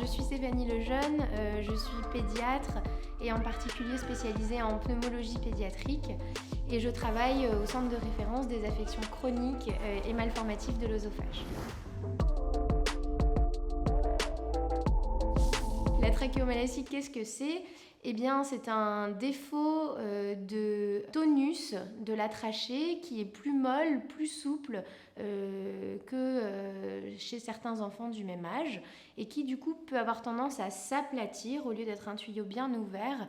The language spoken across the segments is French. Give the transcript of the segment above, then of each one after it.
je suis Stéphanie Lejeune, je suis pédiatre et en particulier spécialisée en pneumologie pédiatrique et je travaille au centre de référence des affections chroniques et malformatives de l'œsophage. La trachéomalacie, qu'est-ce que c'est ? Eh bien, c'est un défaut de tonus de la trachée qui est plus molle, plus souple que chez certains enfants du même âge et qui du coup peut avoir tendance à s'aplatir au lieu d'être un tuyau bien ouvert,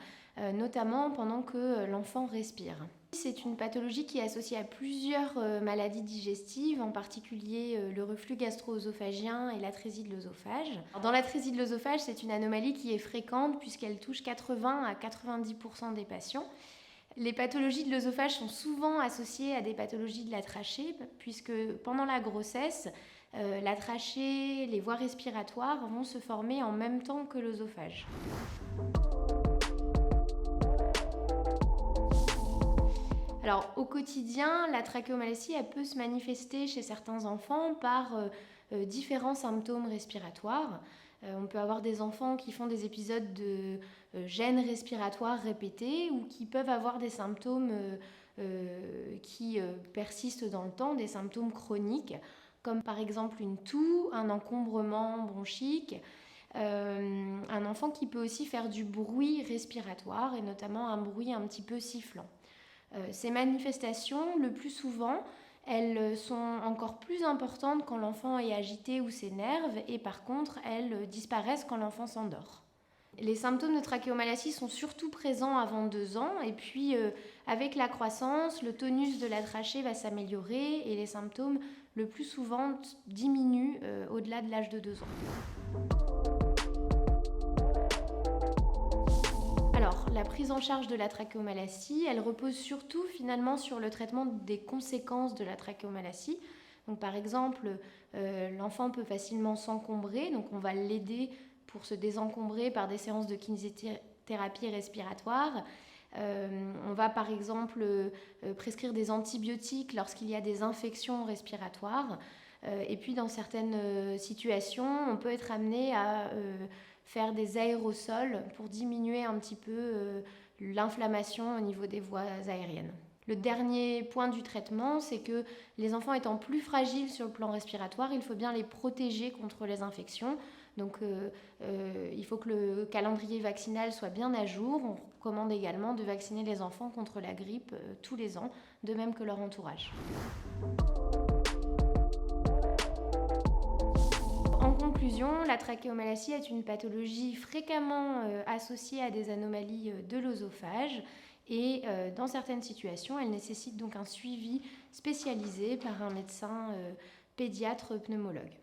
notamment pendant que l'enfant respire. C'est une pathologie qui est associée à plusieurs maladies digestives, en particulier le reflux gastro-œsophagien et l'atrésie de l'œsophage. Dans l'atrésie de l'œsophage, c'est une anomalie qui est fréquente puisqu'elle touche 80 à 90% des patients. Les pathologies de l'œsophage sont souvent associées à des pathologies de la trachée puisque pendant la grossesse, la trachée, les voies respiratoires vont se former en même temps que l'œsophage. Alors, au quotidien, la trachéomalacie elle peut se manifester chez certains enfants par différents symptômes respiratoires. On peut avoir des enfants qui font des épisodes de gêne respiratoire répétés ou qui peuvent avoir des symptômes qui persistent dans le temps, des symptômes chroniques, comme par exemple une toux, un encombrement bronchique. Un enfant qui peut aussi faire du bruit respiratoire et notamment un bruit un petit peu sifflant. Ces manifestations, le plus souvent, elles sont encore plus importantes quand l'enfant est agité ou s'énerve et par contre, elles disparaissent quand l'enfant s'endort. Les symptômes de trachéomalacie sont surtout présents avant 2 ans et puis avec la croissance, le tonus de la trachée va s'améliorer et les symptômes le plus souvent diminuent au-delà de l'âge de 2 ans. Alors, la prise en charge de la trachéomalacie, elle repose surtout finalement sur le traitement des conséquences de la trachéomalacie. Donc, par exemple, l'enfant peut facilement s'encombrer, donc on va l'aider pour se désencombrer par des séances de kinésithérapie respiratoire. On va par exemple prescrire des antibiotiques lorsqu'il y a des infections respiratoires. Et puis dans certaines situations, on peut être amené à faire des aérosols pour diminuer un petit peu l'inflammation au niveau des voies aériennes. Le dernier point du traitement, c'est que les enfants étant plus fragiles sur le plan respiratoire, il faut bien les protéger contre les infections. Donc il faut que le calendrier vaccinal soit bien à jour. On recommande également de vacciner les enfants contre la grippe tous les ans, de même que leur entourage. En conclusion, la trachéomalacie est une pathologie fréquemment associée à des anomalies de l'œsophage et dans certaines situations, elle nécessite donc un suivi spécialisé par un médecin pédiatre pneumologue.